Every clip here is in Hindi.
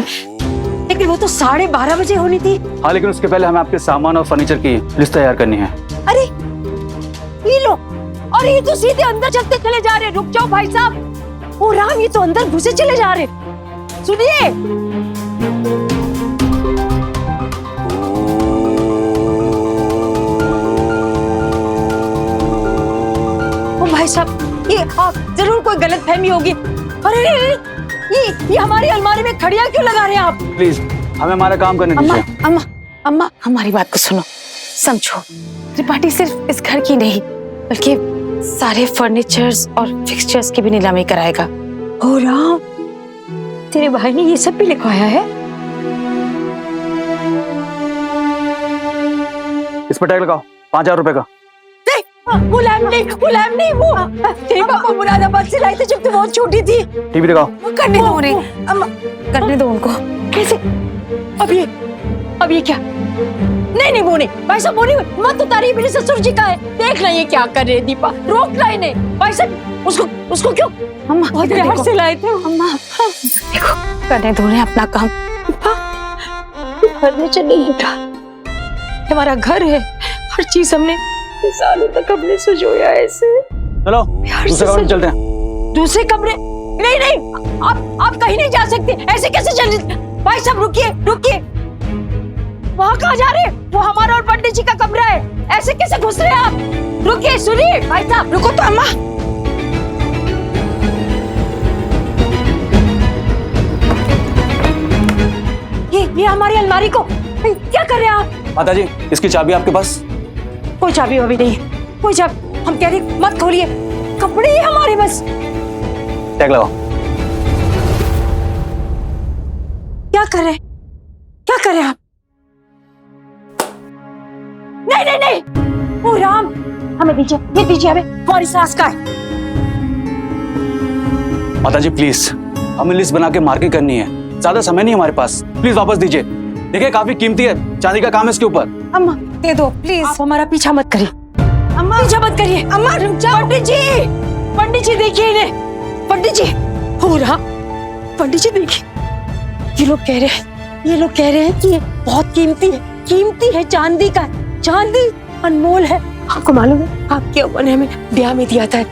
लेकिन वो तो 12:30 बजे होनी थी। हाँ, लेकिन उसके पहले हमें आपके सामान और फर्नीचर की लिस्ट तैयार करनी है। अरे ये लो, और ये तो सीधे अंदर चलते चले जा रहे। रुक जाओ भाई साहब। ओ राम, ये तो अंदर घुसे चले जा रहे। सुनिए, ओ भाई साहब, ये जरूर कोई गलतफहमी होगी। अरे ये हमारी अलमारी में खड़िया क्यों लगा रहे हैं आप? प्लीज हमें हमारा काम करने दीजिए। अम्मा, अम्मा, हमारी बात को सुनो, समझो। त्रिपाठी सिर्फ इस घर की नहीं बल्कि सारे फर्नीचर्स और फिक्सचर्स की भी नीलामी कराएगा। ओ राम, तेरे भाई ने ये सब भी लिखवाया है? इस पर टैग लगाओ, 5,000 रुपए का। वो लैम्प नहीं, वो तेरे पापा मुरादाबाद से लाए थे जब तू बहुत छोटी थी। टीवी लगाओ। करने दो उन्हें, अम्मा, करने दो उनको। कैसे? अब ये क्या? नहीं वो नहीं भाई साहब, वो नहीं, मत उतारिए, मेरे ससुर जी का है। देख ना ये क्या कर रहे हैं दीपा, रोक ला इन्हें। भाई साहब उसको क्यों? अम्मा बहुत प्यार से लाए थे। अम्मा देखो, करने दो उन्हें अपना काम। फर्नीचर नहीं लूटा, हमारा घर है, हर चीज हमने सालों तक हमने सजोया ऐसे। चलो दूसरे कमरे में चलते हैं। दूसरे कमरे? नहीं, आप कहीं नहीं जा सकते। ऐसे कैसे चल? भाई साहब रुकिए। वहाँ कहाँ जा रहे? वो हमारा और पंडित जी का कमरा है। ऐसे कैसे घुस रहे हैं आप? रुकिए, सुनिए भाई साहब, रुको तो। अम्मा, ये हमारी अलमारी को क्या कर रहे हैं आप? माता जी, इसकी चाबी आपके पास? कोई चाबी अभी नहीं, कोई चाबी। हम कह रहे मत खोलिए, कपड़े ही हमारे बस। टैग लगाओ। क्या कर रहे आप? नहीं, ओ राम, हमें दीजिए, ये दीजिए, हमें, हमारी सास का है। माता जी प्लीज, हमें लिस्ट बना के मार्किंग करनी है, ज्यादा समय नहीं हमारे पास। प्लीज वापस दीजिए। देखिए काफी कीमती है, चांदी का काम है इसके ऊपर। अम्मा दे दो प्लीज। आप हमारा पीछा मत करिए। अम्मा पीछा मत करिए। अम्मा रुक जाओ। पंडित जी देखिए इन्हें। पंडित जी, हो रहा, पंडित जी देखिए, ये लोग कह रहे हैं कि ये बहुत कीमती है, चांदी का। चांदी अनमोल है। आपको मालूम है, आपके अब्बा ने हमें ब्याह में दिया था।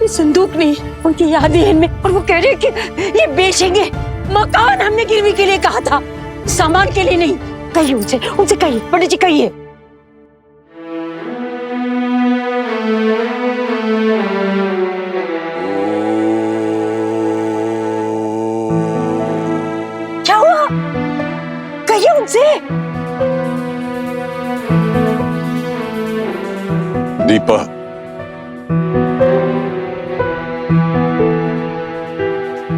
संदूक नहीं, उनकी यादें हैं इनमें। और वो कह रहे हैं कि ये बेचेंगे। मकान हमने गिरवी के लिए कहा था, सामान के लिए नहीं। कहिए उनसे कहिए, पंडित जी कहिए। क्या हुआ? कहिए उनसे। दीपा,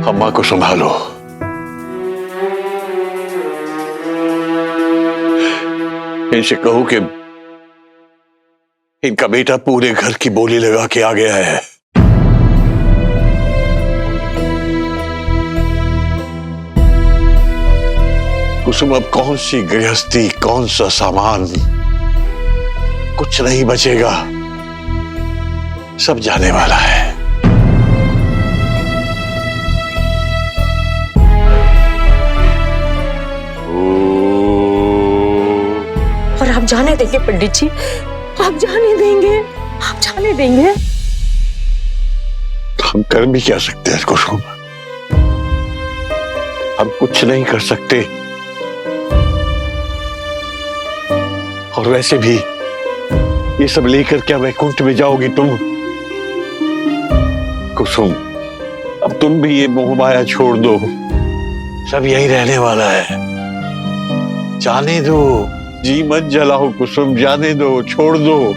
अम्मा को संभालो। इनसे कहो कि इनका बेटा पूरे घर की बोली लगा के आ गया है। कुसुम, अब कौन सी गृहस्थी, कौन सा सामान, कुछ नहीं बचेगा, सब जाने वाला है। और आप जाने देंगे पंडित जी, आप जाने देंगे। हम कर भी क्या सकते हैं कुसुम? हम कुछ नहीं कर सकते। और वैसे भी ये सब लेकर क्या वैकुंठ में जाओगी तुम? कुसुम, अब तुम भी ये मोह माया छोड़ दो, सब यही रहने वाला है। जाने दो, जी मत जलाओ कुसुम, जाने दो, छोड़ दो।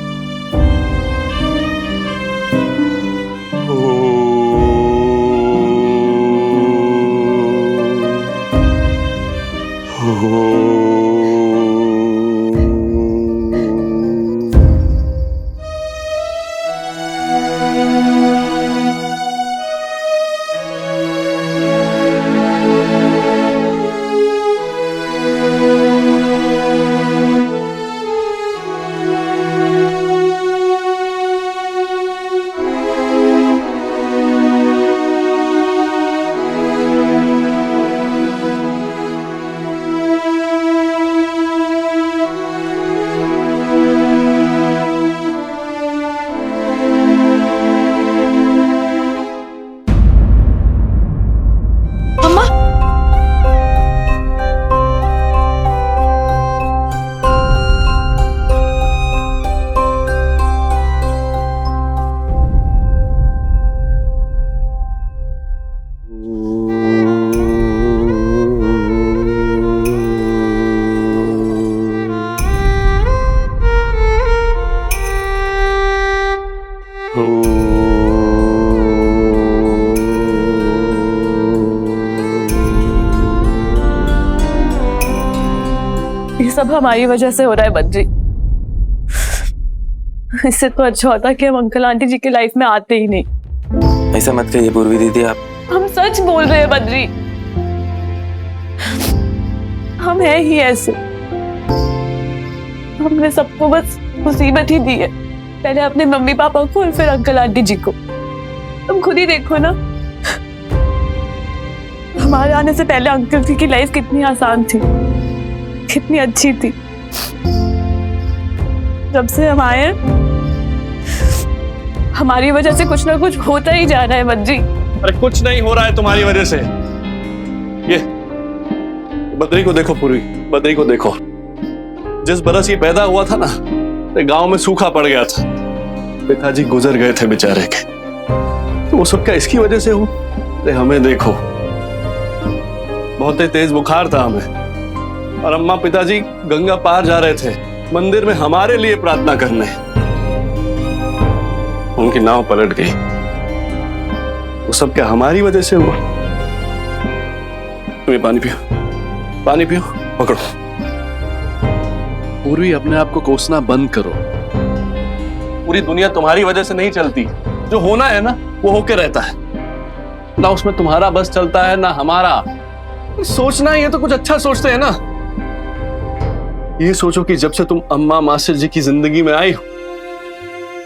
ये सब हमारी वजह से हो रहा है बद्री। इससे तो अच्छा होता कि हम अंकल आंटी जी की लाइफ में आते ही नहीं। ऐसा मत कहिए पूर्वी दीदी आप। हम सच बोल रहे हैं बद्री, हम हैं ही ऐसे। हमने सबको बस मुसीबत ही दी है, पहले अपने मम्मी पापा को और फिर अंकल आंटी जी को। तुम खुद ही देखो ना, हमारे आने से पहले अंकल जी की लाइफ कितनी आसान थी, कितनी अच्छी थी। जब से हम आए हमारी वजह से कुछ ना कुछ होता ही जा रहा है बद्री। अरे कुछ नहीं हो रहा है तुम्हारी वजह से। ये बद्री को देखो पूर्वी, बद्री को देखो। जिस बरस ये पैदा हुआ था ना, गांव में सूखा पड़ गया था, पिताजी गुजर गए थे बेचारे के, तो वो सब क्या इसकी वजह से हो? अरे हमें देखो, बहुत तेज बुखार था हमें, और अम्मा पिताजी गंगा पार जा रहे थे मंदिर में हमारे लिए प्रार्थना करने। उनकी नाव पलट गई। वो सब क्या हमारी वजह से हुआ? तुम ये पानी पियो, पानी पियो, पकड़ो। पूर्वी अपने आप को कोसना बंद करो। पूरी दुनिया तुम्हारी वजह से नहीं चलती। जो होना है ना वो होके रहता है, ना उसमें तुम्हारा बस चलता है ना हमारा। सोचना ही है तो कुछ अच्छा सोचते हैं ना। ये सोचो कि जब से तुम अम्मा मास्टर जी की जिंदगी में आई हो,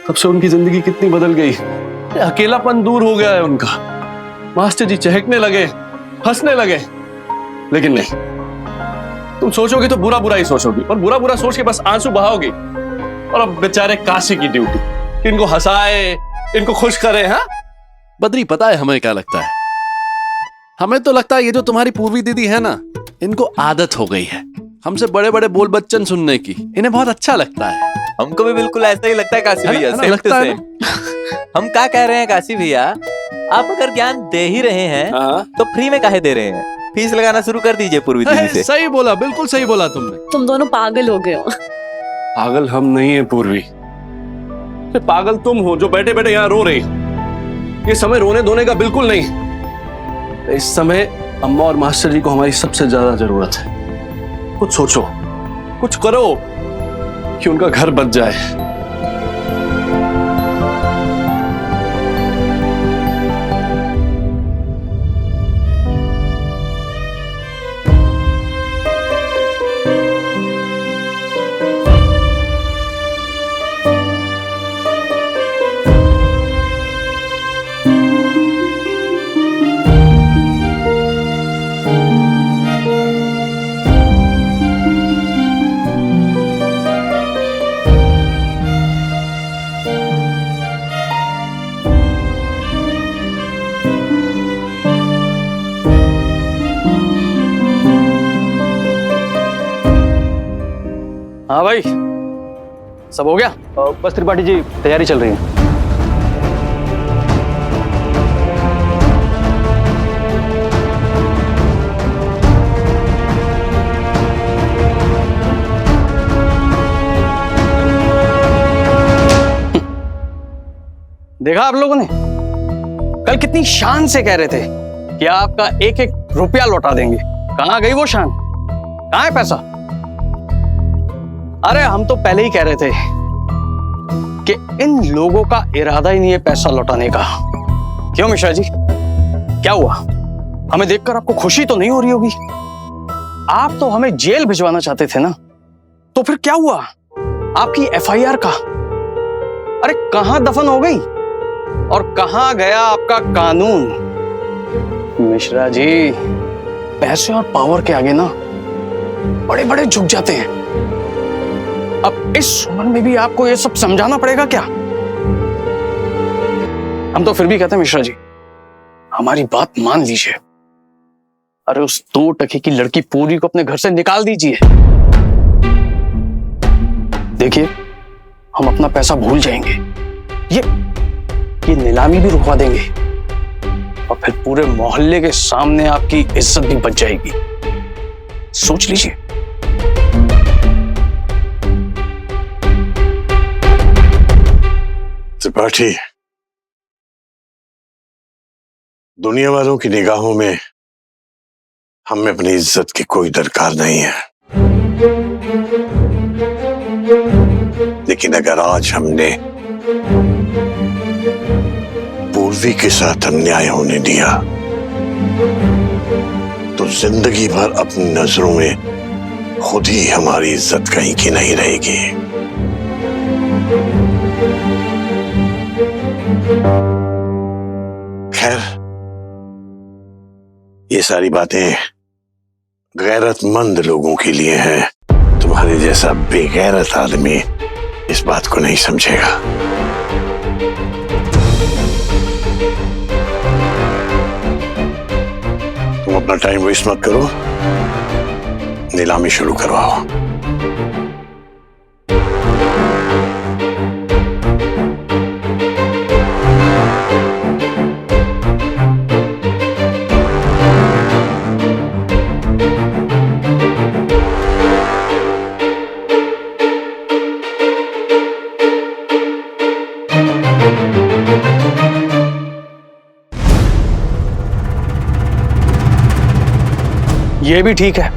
तब से उनकी जिंदगी कितनी बदल गई। अकेलापन दूर हो गया है उनका। मास्टर जी चहकने लगे, हंसने लगे, लेकिन नहीं, तुम सोचोगे तो बुरा बुरा ही सोचोगी, और बुरा बुरा सोच के बस आंसू बहाओगी। और अब बेचारे काशी की ड्यूटी कि इनको हंसाए, इनको खुश करे। हाँ बद्री, पता है हमें क्या लगता है? हमें तो लगता है ये जो तुम्हारी पूर्वी दीदी है ना, इनको आदत हो गई है हमसे बड़े बड़े बोल बच्चन सुनने की। इन्हें बहुत अच्छा लगता है। हमको भी बिल्कुल ऐसा ही लगता है काशी भैया, है ना? लगता है ना? हम क्या कह रहे हैं काशी भैया, आप अगर ज्ञान दे ही रहे हैं तो फ्री में काहे दे रहे हैं? फीस लगाना शुरू कर दीजिए पूर्वी दीदी से। सही बोला, बिल्कुल सही बोला तुमने। तुम दोनों पागल हो गए हो। पागल हम नहीं है पूर्वी, तो पागल तुम हो जो बैठे बैठे यहाँ रो रही हो। ये समय रोने धोने का बिल्कुल नहीं। इस समय अम्मा और मास्टर जी को हमारी सबसे ज्यादा जरूरत है। कुछ सोचो, कुछ करो कि उनका घर बच जाए। हाँ भाई, सब हो गया? बस त्रिपाठी जी तैयारी चल रही है। देखा आप लोगों ने, कल कितनी शान से कह रहे थे कि आपका एक एक रुपया लौटा देंगे। कहाँ गई वो शान? कहाँ है पैसा? अरे हम तो पहले ही कह रहे थे कि इन लोगों का इरादा ही नहीं है पैसा लौटाने का। क्यों मिश्रा जी, क्या हुआ? हमें देखकर आपको खुशी तो नहीं हो रही होगी? आप तो हमें जेल भिजवाना चाहते थे ना, तो फिर क्या हुआ आपकी एफआईआर का? अरे कहां दफन हो गई और कहां गया आपका कानून? मिश्रा जी, पैसे और पावर के आगे ना बड़े बड़े झुक जाते हैं। अब इस उम्र में भी आपको ये सब समझाना पड़ेगा क्या? हम तो फिर भी कहते हैं मिश्रा जी, हमारी बात मान लीजिए। अरे उस 2 टके की लड़की पूरी को अपने घर से निकाल दीजिए। देखिए, हम अपना पैसा भूल जाएंगे, ये नीलामी भी रुकवा देंगे, और फिर पूरे मोहल्ले के सामने आपकी इज्जत भी बच जाएगी। सोच लीजिए। त्रिपाठी, दुनिया वालों की निगाहों में हमें अपनी इज्जत की कोई दरकार नहीं है, लेकिन अगर आज हमने पूर्वी के साथ अन्याय होने दिया तो जिंदगी भर अपनी नजरों में खुद ही हमारी इज्जत कहीं की नहीं रहेगी। खैर, ये सारी बातें गैरतमंद लोगों के लिए हैं। तुम्हारे जैसा बेगैरत आदमी इस बात को नहीं समझेगा। तुम अपना टाइम वेस्ट मत करो, नीलामी शुरू करवाओ। ये भी ठीक है,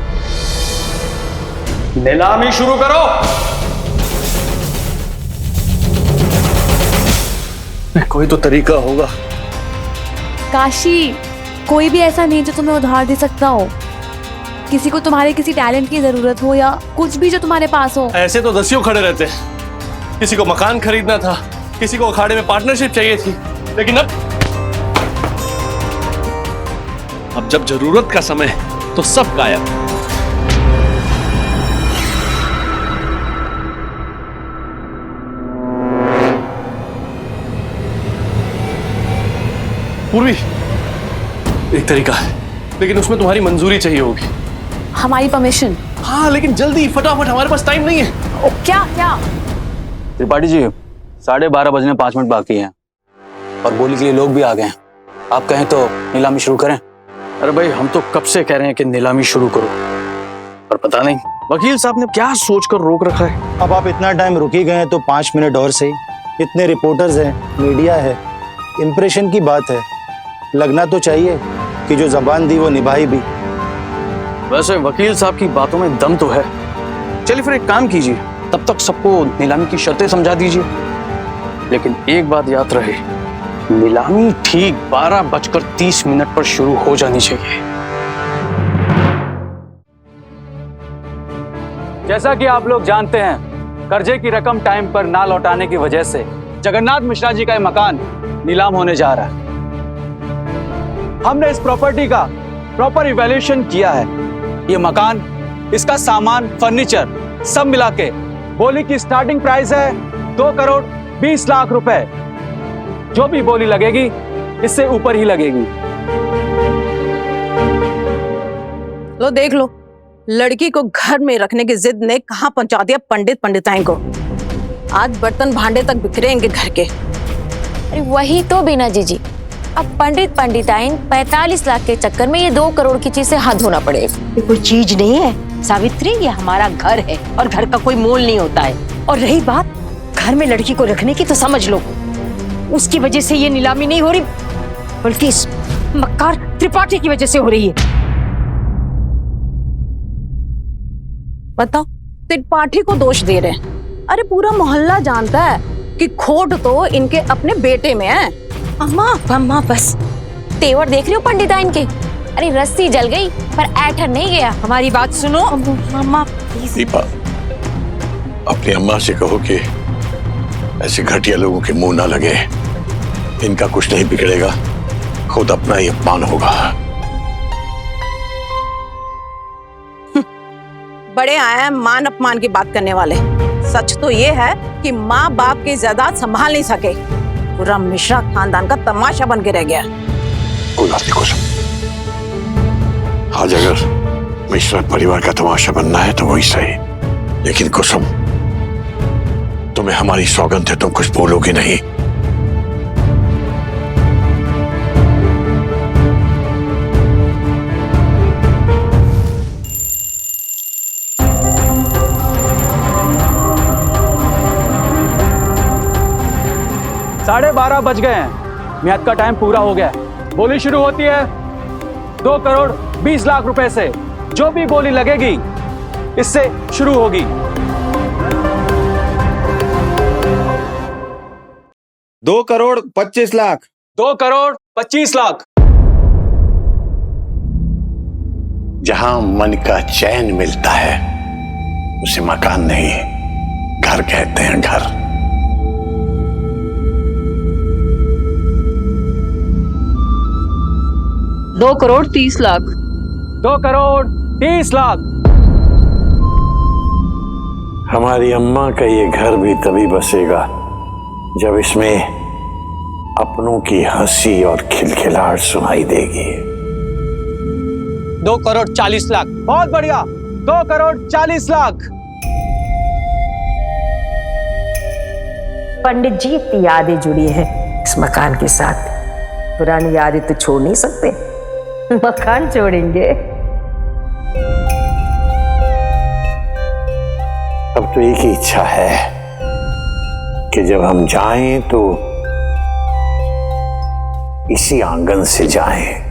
नीलामी शुरू करो। कोई तो तरीका होगा। काशी, कोई भी ऐसा नहीं जो तुम्हें उधार दे सकता हो। किसी को तुम्हारे किसी टैलेंट की जरूरत हो या कुछ भी जो तुम्हारे पास हो। ऐसे तो दसियों खड़े रहते हैं। किसी को मकान खरीदना था, किसी को अखाड़े में पार्टनरशिप चाहिए थी, लेकिन अब जब जरूरत का समय है तो सब गायब। पूर्वी, एक तरीका है, लेकिन उसमें तुम्हारी मंजूरी चाहिए होगी। हमारी परमिशन? हाँ, लेकिन जल्दी, फटाफट, हमारे पास टाइम नहीं है। क्या क्या? त्रिपाठी जी, 12:30 बजने 5 मिनट बाकी हैं और बोली के लिए लोग भी आ गए हैं। आप कहें तो नीलामी शुरू करें। अरे भाई, हम तो कब से कह रहे हैं कि नीलामी शुरू करो, पर पता नहीं वकील साहब ने क्या सोचकर रोक रखा है। अब आप इतना टाइम रुक ही गए तो 5 मिनट और सही। इतने रिपोर्टर्स हैं, मीडिया है, इंप्रेशन की बात है, लगना तो चाहिए कि जो जबान दी वो निभाई भी। वैसे वकील साहब की बातों में दम तो है। चलिए फिर एक काम कीजिए, तब तक सबको नीलामी की शर्तें समझा दीजिए, लेकिन एक बात याद रहे, नीलामी ठीक 12:30 पर शुरू हो जानी चाहिए। जैसा कि आप लोग जानते हैं, कर्जे की रकम टाइम पर ना लौटाने की वजह से जगन्नाथ मिश्रा जी का यह मकान नीलाम होने जा रहा है। हमने इस प्रॉपर्टी का प्रॉपर इवैल्यूएशन किया है। ये मकान, इसका सामान, फर्नीचर सब मिला के बोली की स्टार्टिंग प्राइस है 2,20,00,000 रुपए। जो भी बोली लगेगी इससे ऊपर ही लगेगी। लो देख लो, लड़की को घर में रखने की जिद ने कहां पहुंचा दिया पंडिताइन को। आज बर्तन भांडे तक बिखरेंगे घर के। अरे वही तो बीना जीजी, अब पंडिताइन 45 लाख के चक्कर में ये 2 करोड़ की चीज से हाथ धोना पड़ेगा। ये कोई चीज नहीं है सावित्री, ये हमारा घर है और घर का कोई मोल नहीं होता है। और रही बात घर में लड़की को रखने की, तो समझ लो उसकी वजह से ये नीलामी नहीं हो रही, बल्कि इस मक्कार त्रिपाठी की वजह से हो रही है। बताओ, त्रिपाठी को दोष दे रहे हैं। अरे पूरा मोहल्ला जानता है कि खोट तो इनके अपने बेटे में है। अम्मा बस। तेवर देख रही हो पंडिताइन के? अरे रस्सी जल गई पर ऐठन नहीं गया। हमारी बात सुनो अम्मा। दीपा, अपनी अम्मा से कहो कि ऐसे घटिया लोगों के मुंह ना लगे। इनका कुछ नहीं बिगड़ेगा, खुद अपना ही अपमान होगा। बड़े आए हैं मान अपमान की बात करने वाले। सच तो ये है कि माँ बाप की जायदाद संभाल नहीं सके, पूरा मिश्रा खानदान का तमाशा बन के रह गया। कोई बात नहीं कुसुम, आज अगर मिश्रा परिवार का तमाशा बनना है तो वही सही, लेकिन कुसुम तुम्हें हमारी सौगंध है, तुम कुछ बोलोगे नहीं। साढ़े 12 बज गए हैं, मियाद का टाइम पूरा हो गया है। बोली शुरू होती है 2 करोड़ 20 लाख रुपए से। जो भी बोली लगेगी इससे शुरू होगी। 2 करोड़ 25 लाख। 2 करोड़ 25 लाख। जहां मन का चैन मिलता है उसे मकान नहीं, घर कहते हैं, घर। 2 करोड़ 30 लाख। 2 करोड़ 30 लाख। हमारी अम्मा का ये घर भी तभी बसेगा जब इसमें अपनों की हंसी और खिलखिलाहट सुनाई देगी। 2 करोड़ 40 लाख। बहुत बढ़िया, 2 करोड़ 40 लाख। पंडित जी, इतनी यादें जुड़ी हैं इस मकान के साथ। पुरानी यादें तो छोड़ नहीं सकते, मकान छोड़ेंगे। अब तो एक ही इच्छा है कि जब हम जाएं तो इसी आंगन से जाएं।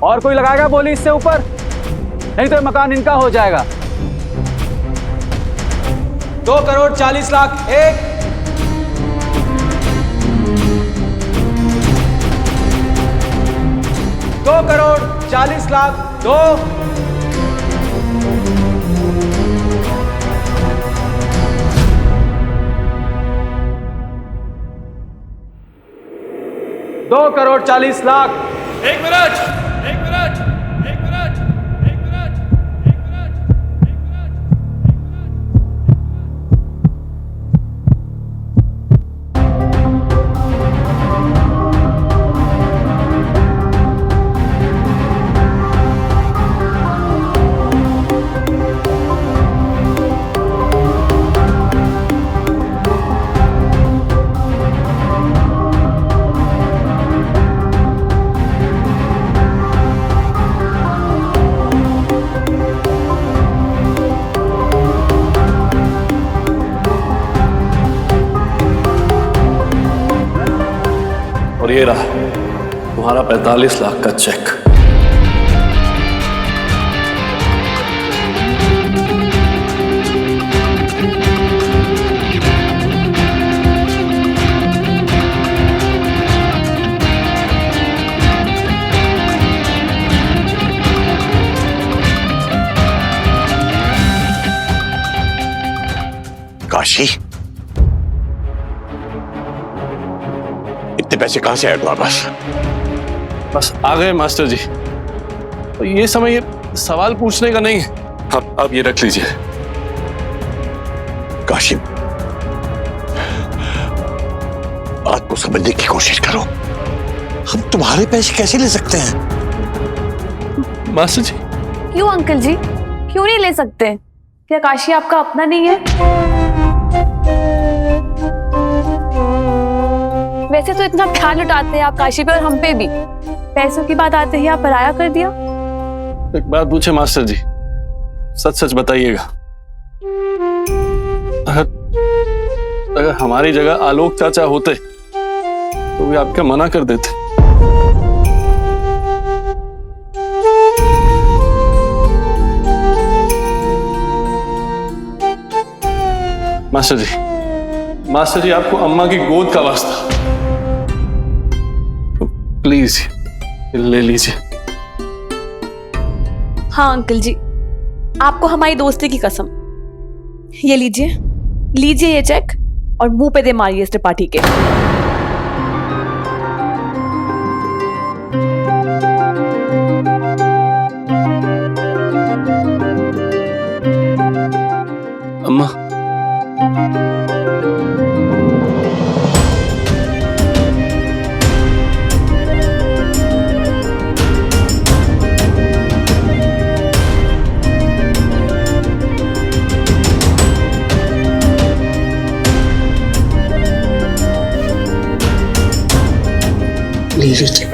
और कोई लगाएगा बोली इससे ऊपर? नहीं तो मकान इनका हो जाएगा। 2 करोड़ 40 लाख। 1। 2 करोड़ 40 लाख। 2। 2 करोड़ 40 लाख। एक मिनट, एक मिनट, एक मिनट, एक मिनट, एक मिनट, एक मिनट। और ये रहा तुम्हारा 45 लाख का चेक। काशी, इतने पैसे कहां से आए तुम्हारे पास? बस आ गए मास्टर जी। तो ये समय सवाल पूछने का नहीं है। आप ये रख लीजिए। काशी, बात को समझने की कोशिश करो। हम तुम्हारे पैसे कैसे ले सकते हैं? मास्टर जी। क्यों अंकल जी, क्यों नहीं ले सकते? क्या काशी आपका अपना नहीं है? वैसे तो इतना ख्याल उठाते हैं आप काशी पे और हम पे भी, पैसों की बात आते ही आप पराया कर दिया। एक बात पूछे मास्टर जी, सच सच बताइएगा। अगर हमारी जगह आलोक चाचा होते तो भी आपके मना कर देते। मास्टर जी आपको अम्मा की गोद का वास्ता, प्लीज ले लीजिए। हाँ अंकल जी, आपको हमारी दोस्ती की कसम। ये लीजिए, लीजिए ये चेक और मुंह पे दे मारिए इस त्रिपाठी के। अम्मा, ले लीजिए।